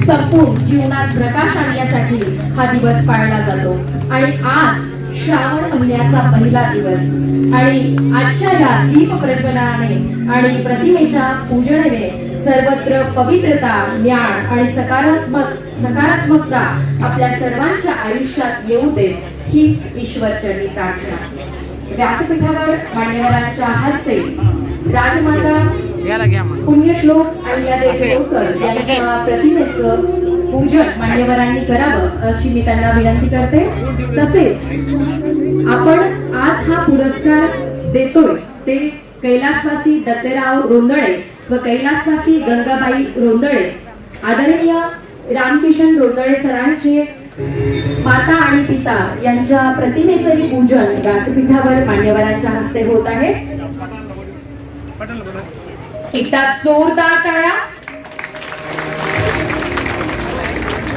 संपूर्ण जीवनात प्रकाश आणण्यासाठी हा दिवस पाळला जातो। आणि आज श्रावण महिन्याचा पहिला दिवस आणि आजच्या या दीप प्रज्वलनाने आणि प्रतिमेच्या पूजनाने सर्वत्र पवित्रता, ज्ञान आणि सकारात्मकता आपल्या सर्वांच्या आयुष्यात येऊ दे हीच ईश्वरचरणी प्रार्थना। व्यासपीठावर मान्यवरांच्या हस्ते राजमाता पुण्यश्लोक अहिल्यादेवी होळकर यांच्या प्रतिमेचं पूजन मान्यवरांनी करावं अशी मी त्यांना विनंती करते। तसेच आपण आज हा पुरस्कार देतोय ते कैलासवासी दत्तराव रोंदळे व कैलासवासी गंगाबाई रोंदळे आदरणीय रामकिशन रोंदळे सरांचे माता आणि पिता यांच्या प्रतिमेचंही पूजन व्यासपीठावर मान्यवरांच्या हस्ते होत आहे। एकदा जोरदार टाळ्या।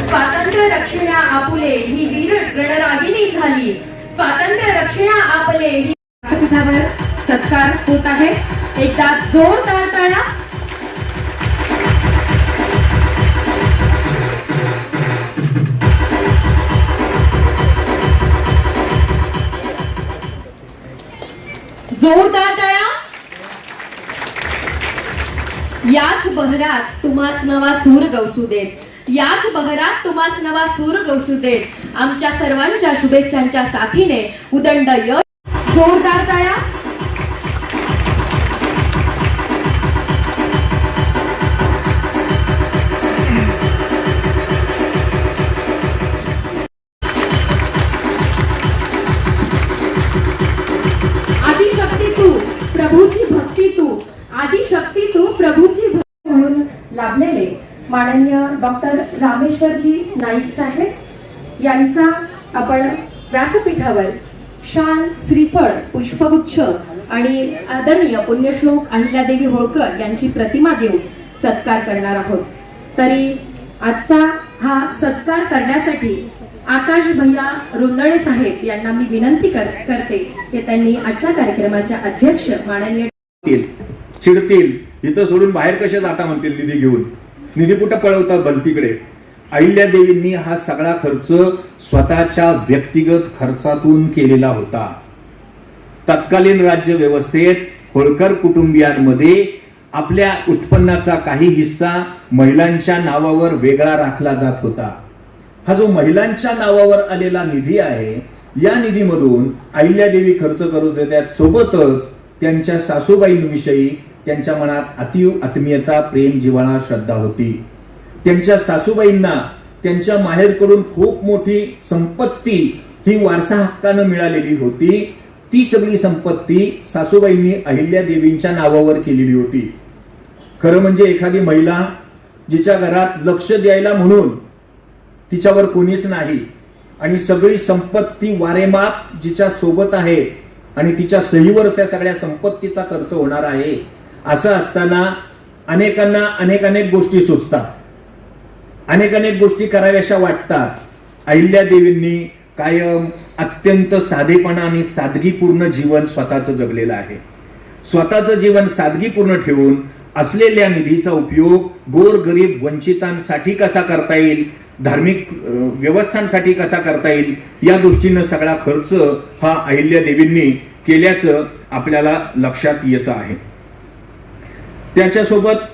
स्वातंत्र्य रक्षणा आपुले ही वीर रणरागिणी झाली, स्वातंत्र्य रक्षणा आपले ही व्यासपीठावर सत्कार होत आहे। एकदा जोरदार टाळ्या। जोरदार टाळ्या। याच बहरात तुम्हास नवा सूर गवसू देत, याच बहरात तुम्हास नवा सूर गवसू देत आमच्या सर्वांच्या शुभेच्छांच्या साथीने उदंड यश। जोरदार टाळ्या। आदिशक्ती तू प्रभूची भक्ती तू, आदिशक्ती तू प्रभूची भक्ती म्हणून लाभलेले माननीय डॉक्टर रामेश्वरजी नाईक साहेब यांचा आपण व्यासपीठावर शाल, श्रीफळ, पुष्पगुच्छ आणि आदरणीय पुण्यश्लोक अहिल्यादेवी होळकर यांची प्रतिमा देऊन सत्कार करणार आहोत। तरी आजचा हा सत्कार करण्यासाठी आकाश भैया रोंदळे साहेब यांना मी विनंती करते की त्यांनी आजच्या कार्यक्रमाच्या अध्यक्ष माननीय चिडतील, इथं सोडून बाहेर कसे जाता म्हणतील निधी घेऊन, निधी कुठं पळवतात भलतीकडे। अहिल्यादेवींनी हा सगळा खर्च स्वतःच्या व्यक्तिगत खर्चातून केलेला होता। तत्कालीन राज्य व्यवस्थेत होळकर कुटुंबियांमध्ये आपल्या उत्पन्नाचा काही हिस्सा महिलांच्या नावावर वेगळा राखला जात होता। हा जो महिलांच्या नावावर आलेला निधी आहे, या निधीमधून अहिल्यादेवी खर्च करत होत्या। सोबतच त्यांच्या सासूबाईंविषयी त्यांच्या मनात अतीव आत्मीयता, प्रेम, जिव्हाळा, श्रद्धा होती। त्यांच्या सासूबाईंना त्यांच्या माहेरकडून खूप मोठी संपत्ती ही वारसा हक्कानं मिळालेली होती। ती सगळी संपत्ती सासूबाईंनी अहिल्यादेवींच्या नावावर केलेली होती। खरं म्हणजे एखादी महिला जिच्या घरात लक्ष द्यायला म्हणून तिच्यावर कोणीच नाही आणि सगळी संपत्ती वारेमाप जिच्या सोबत आहे आणि तिच्या सहीवर त्या सगळ्या संपत्तीचा खर्च होणार आहे, असं असताना अनेकांना अनेक गोष्टी सुचतात, अनेक गोष्टी कराव्याशा वाटतात। अहिल्यादेवींनी कायम अत्यंत साधेपणा आणि सादगीपूर्ण जीवन स्वतःचं जगलेलं आहे। स्वतःचं जीवन सादगीपूर्ण ठेवून असलेल्या निधीचा उपयोग गोरगरीब वंचितांसाठी कसा करता येईल, धार्मिक व्यवस्थांसाठी कसा करता येईल, या दृष्टीनं सगळा खर्च हा अहिल्यादेवींनी केल्याचं आपल्याला लक्षात येतं आहे। त्याच्यासोबत